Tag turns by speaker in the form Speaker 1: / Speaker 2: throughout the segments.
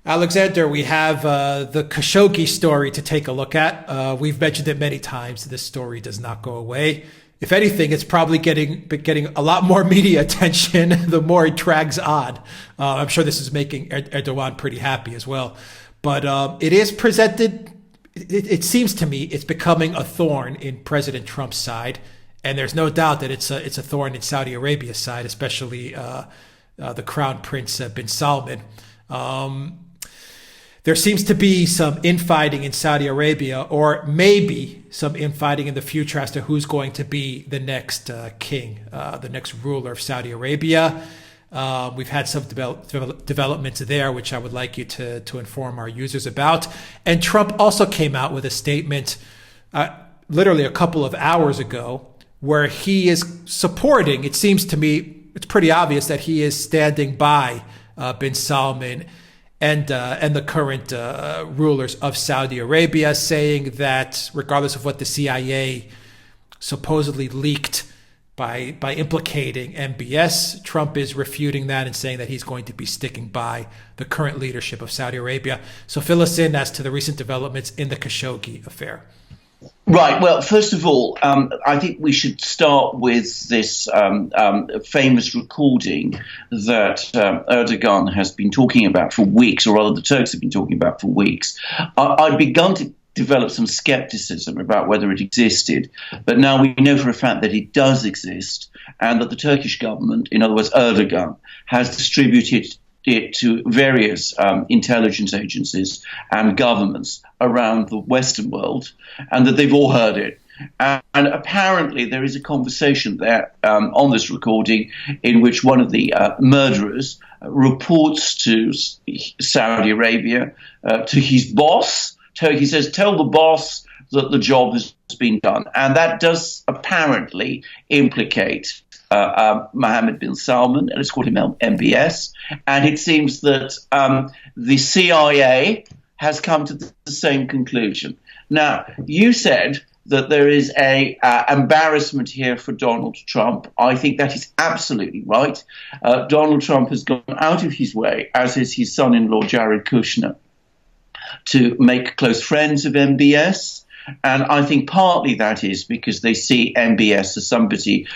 Speaker 1: Alexander, we have the Khashoggi story to take a look at. We've mentioned it many times. This story does not go away. If anything, it's probably getting a lot more media attention the more it drags on. I'm sure this is making Erdogan pretty happy as well. But it is presented, it seems to me, it's becoming a thorn in President Trump's side. And there's no doubt that it's a thorn in Saudi Arabia's side, especially the Crown Prince bin Salman. There seems to be some infighting in Saudi Arabia, or maybe some infighting in the future as to who's going to be the next king, the next ruler of Saudi Arabia. We've had some developments there, which I would like you to inform our users about. And Trump also came out with a statement literally a couple of hours ago where he is supporting, it seems to me, it's pretty obvious that he is standing by bin Salman and the current rulers of Saudi Arabia, saying that regardless of what the CIA supposedly leaked by implicating MbS, Trump is refuting that and saying that he's going to be sticking by the current leadership of Saudi Arabia. So fill us in as to the recent developments in the Khashoggi affair.
Speaker 2: Right. Well, first of all, I think we should start with this famous recording that Erdogan has been talking about for weeks, or rather the Turks have been talking about for weeks. I'd begun to develop some skepticism about whether it existed, but now we know for a fact that it does exist, and that the Turkish government, in other words Erdogan, has distributed it to various intelligence agencies and governments around the Western world, and that they've all heard it. And apparently there is a conversation there on this recording in which one of the murderers reports to Saudi Arabia, to his boss. He says, tell the boss that the job has been done. And that does apparently implicate Mohammed bin Salman, and let's call him MbS. And it seems that the CIA has come to the same conclusion. Now, you said that there is a embarrassment here for Donald Trump. I think that is absolutely right. Donald Trump has gone out of his way, as is his son-in-law Jared Kushner, to make close friends of MbS. And I think partly that is because they see MbS as somebody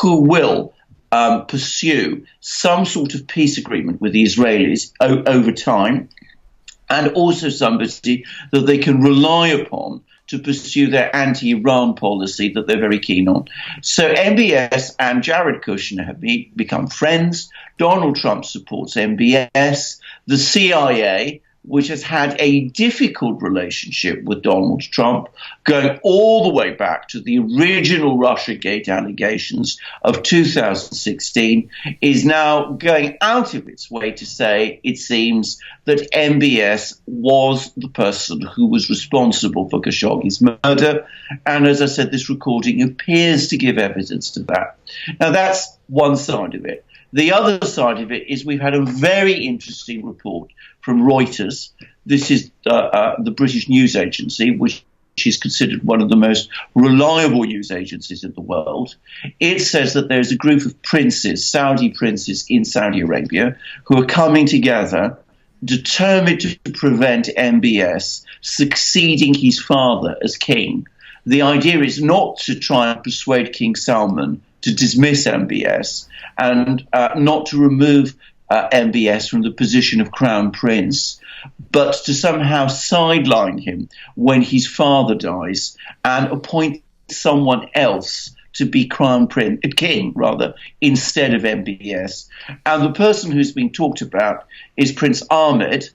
Speaker 2: who will pursue some sort of peace agreement with the Israelis over time, and also somebody that they can rely upon to pursue their anti-Iran policy that they're very keen on. So MbS and Jared Kushner have become friends. Donald Trump supports MbS. The CIA, which has had a difficult relationship with Donald Trump, going all the way back to the original Russiagate allegations of 2016, is now going out of its way to say, it seems, that MbS was the person who was responsible for Khashoggi's murder. And as I said, this recording appears to give evidence to that. Now, that's one side of it. The other side of it is we've had a very interesting report from Reuters. This is the British news agency, which is considered one of the most reliable news agencies in the world. It says that there's a group of princes, Saudi princes in Saudi Arabia, who are coming together, determined to prevent MbS succeeding his father as king. The idea is not to try and persuade King Salman to dismiss MbS and not to remove MbS from the position of Crown Prince, but to somehow sideline him when his father dies and appoint someone else to be king, instead of MbS. And the person who's been talked about is Prince Ahmed,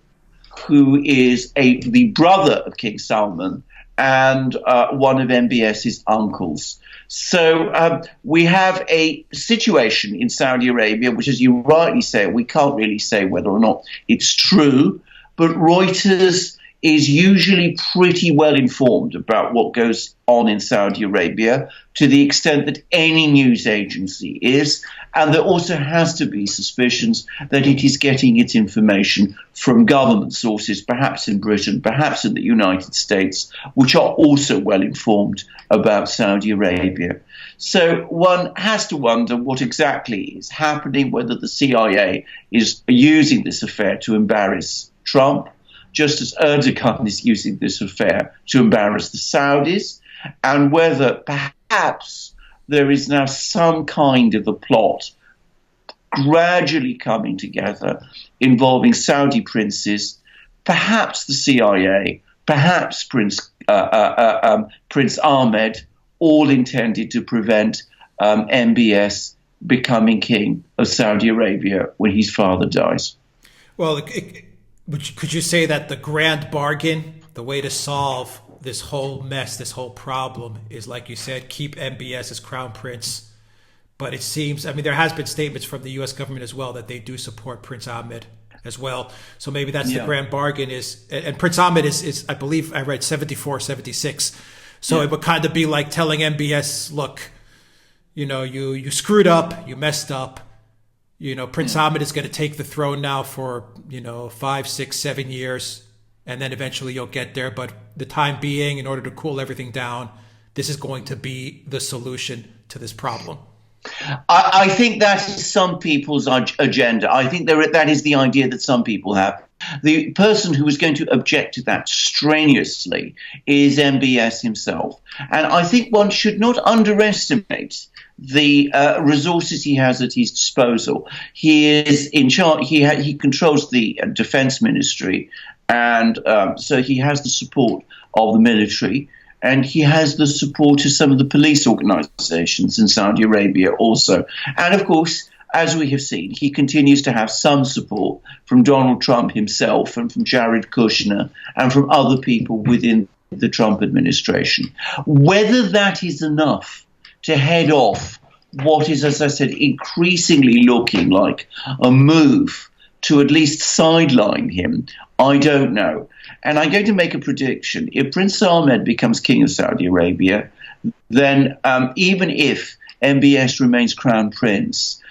Speaker 2: who is the brother of King Salman and one of MbS's uncles. So we have a situation in Saudi Arabia, which, as you rightly say, we can't really say whether or not it's true, but Reuters is usually pretty well informed about what goes on in Saudi Arabia, to the extent that any news agency is. And there also has to be suspicions that it is getting its information from government sources, perhaps in Britain, perhaps in the United States, which are also well informed about Saudi Arabia. So one has to wonder what exactly is happening, whether the CIA is using this affair to embarrass Trump, just as Erdogan is using this affair to embarrass the Saudis, and whether perhaps there is now some kind of a plot gradually coming together involving Saudi princes, perhaps the CIA, perhaps Prince Ahmed, all intended to prevent MbS becoming king of Saudi Arabia when his father dies.
Speaker 1: Well, could you say that the grand bargain, the way to solve this whole mess, this whole problem, is, like you said, keep MbS as crown prince? But it seems, I mean, there has been statements from the U.S. government as well that they do support Prince Ahmed as well. So maybe that's the grand bargain is, and Prince Ahmed is, I believe I read 74, 76. So it would kind of be like telling MbS, look, you screwed up, you messed up. Prince Ahmed is going to take the throne now for, 5, 6, 7 years. And then eventually you'll get there. But the time being, in order to cool everything down, this is going to be the solution to this problem.
Speaker 2: I think that is some people's agenda. I think that is the idea that some people have. The person who is going to object to that strenuously is MbS himself. And I think one should not underestimate the resources he has at his disposal. He is in charge. He controls the defense ministry, and so he has the support of the military. And he has the support of some of the police organizations in Saudi Arabia also. And of course, as we have seen, he continues to have some support from Donald Trump himself and from Jared Kushner and from other people within the Trump administration. Whether that is enough to head off what is, as I said, increasingly looking like a move to at least sideline him, I don't know. And I'm going to make a prediction. If Prince Ahmed becomes king of Saudi Arabia, then even if MbS remains crown prince,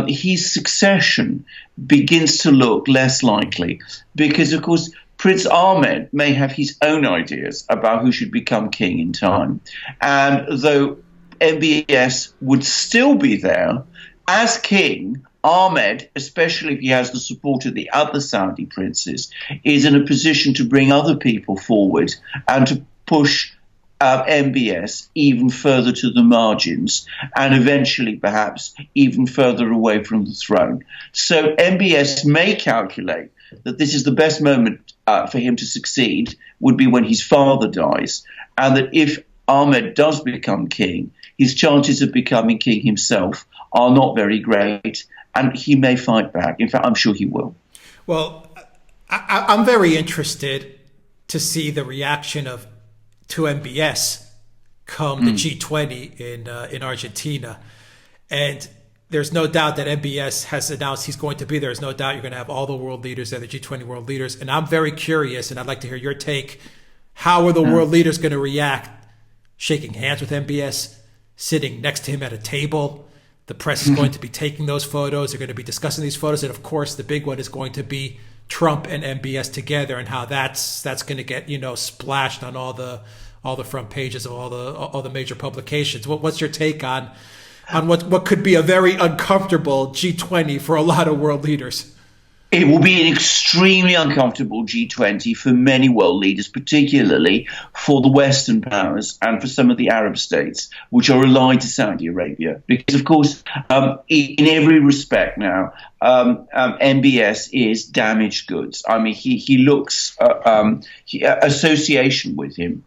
Speaker 2: his succession begins to look less likely because, of course, Prince Ahmed may have his own ideas about who should become king in time. And though MbS would still be there as king, Ahmed, especially if he has the support of the other Saudi princes, is in a position to bring other people forward and to push MbS even further to the margins and eventually perhaps even further away from the throne. So MbS may calculate that this is the best moment for him to succeed would be when his father dies, and that if Ahmed does become king, his chances of becoming king himself are not very great, and he may fight back. In fact, I'm sure he will.
Speaker 1: Well, I'm very interested to see the reaction to MbS come the G20 in Argentina. And there's no doubt that MbS has announced he's going to be there. There's no doubt you're going to have all the world leaders there, the G20 world leaders. And I'm very curious, and I'd like to hear your take. How are the world leaders going to react? Shaking hands with MbS, sitting next to him at a table. The press is going to be taking those photos. They're going to be discussing these photos. And, of course, the big one is going to be Trump and MbS together and how that's going to get, splashed on all the front pages of all the major publications. What's your take on what could be a very uncomfortable G20 for a lot of world leaders?
Speaker 2: It will be an extremely uncomfortable G20 for many world leaders, particularly for the Western powers and for some of the Arab states, which are allied to Saudi Arabia. Because, of course, in every respect now, MbS is damaged goods. I mean, he looks association with him,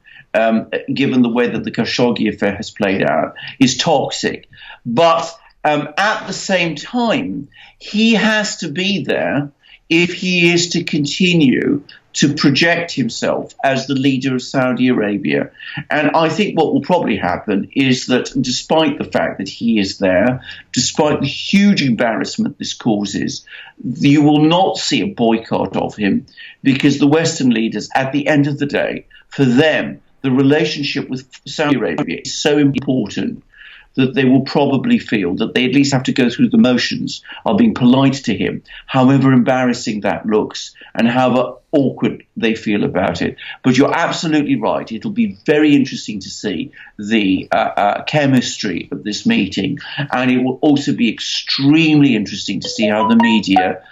Speaker 2: given the way that the Khashoggi affair has played out, is toxic. But at the same time, he has to be there if he is to continue to project himself as the leader of Saudi Arabia. And I think what will probably happen is that despite the fact that he is there, despite the huge embarrassment this causes, you will not see a boycott of him because the Western leaders, at the end of the day, for them, the relationship with Saudi Arabia is so important that they will probably feel that they at least have to go through the motions of being polite to him, however embarrassing that looks and however awkward they feel about it. But you're absolutely right. It'll be very interesting to see the chemistry of this meeting. And it will also be extremely interesting to see how the media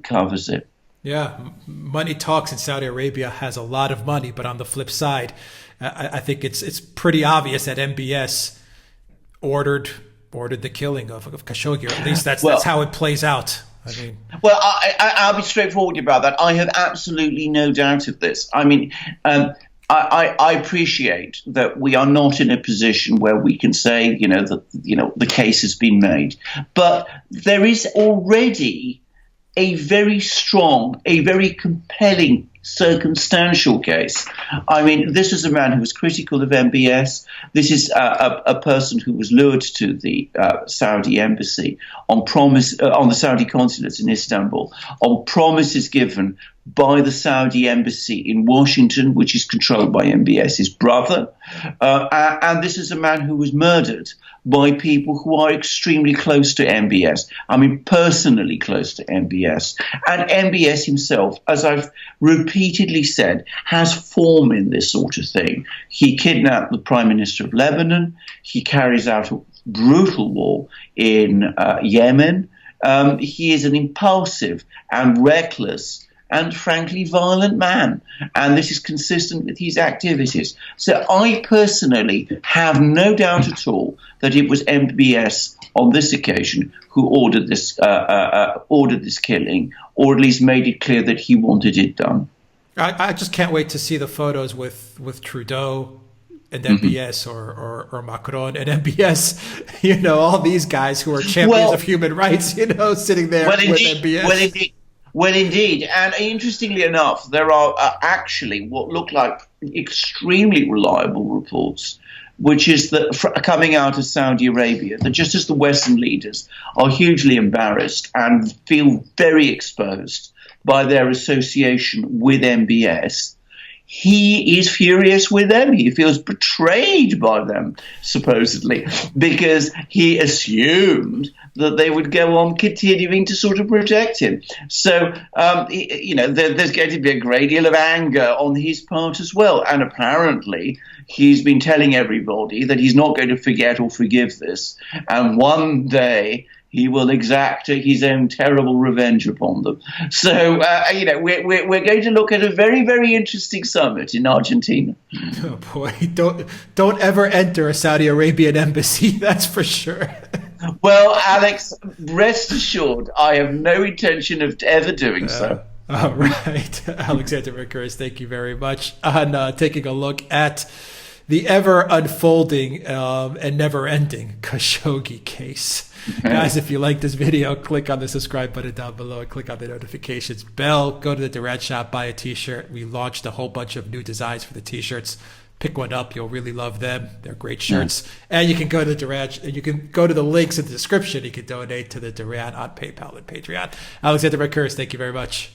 Speaker 2: covers it.
Speaker 1: Yeah, money talks, and Saudi Arabia has a lot of money. But on the flip side, I think it's pretty obvious that MBS ordered the killing of Khashoggi, or at least that's how it plays out. I mean,
Speaker 2: well, I'll be straightforward about that. I have absolutely no doubt of this. I mean, I appreciate that we are not in a position where we can say, that the case has been made, but there is already a very strong, a very compelling circumstantial case. I mean, this is a man who was critical of MBS. This is a person who was lured to the Saudi embassy on the Saudi consulate in Istanbul on promises given by the Saudi embassy in Washington, which is controlled by MBS's brother. And this is a man who was murdered by people who are extremely close to MBS. I mean, personally close to MBS. And MBS himself, as I've repeatedly said, has form in this sort of thing. He kidnapped the Prime Minister of Lebanon. He carries out a brutal war in Yemen. He is an impulsive and reckless and frankly violent man. And this is consistent with his activities. So I personally have no doubt at all that it was MBS on this occasion who ordered this killing, or at least made it clear that he wanted it done.
Speaker 1: I just can't wait to see the photos with Trudeau and MBS or Macron and MBS, all these guys who are champions of human rights, sitting there with MBS.
Speaker 2: Well, indeed. And interestingly enough, there are actually what look like extremely reliable reports, which is that coming out of Saudi Arabia, that just as the Western leaders are hugely embarrassed and feel very exposed by their association with MBS, he is furious with them. He feels betrayed by them, supposedly, because he assumed that they would go on continuing to sort of protect him. So, there's going to be a great deal of anger on his part as well. And apparently, he's been telling everybody that he's not going to forget or forgive this. And one day he will exact his own terrible revenge upon them. So, we're going to look at a very, very interesting summit in Argentina.
Speaker 1: Oh boy, don't ever enter a Saudi Arabian embassy, that's for sure.
Speaker 2: Well, Alex, rest assured, I have no intention of ever doing so.
Speaker 1: All right. Alexander Mercouris, thank you very much on taking a look at the ever unfolding and never ending Khashoggi case. Guys, if you like this video, click on the subscribe button down below and click on the notifications bell. Go to the Duran shop, buy a t-shirt. We launched a whole bunch of new designs for the t-shirts. Pick one up. You'll really love them. They're great shirts. And you can go to Duran, and you can go to the links in the description. You can donate to the Duran on PayPal and Patreon. Alexander Mercouris, thank you very much.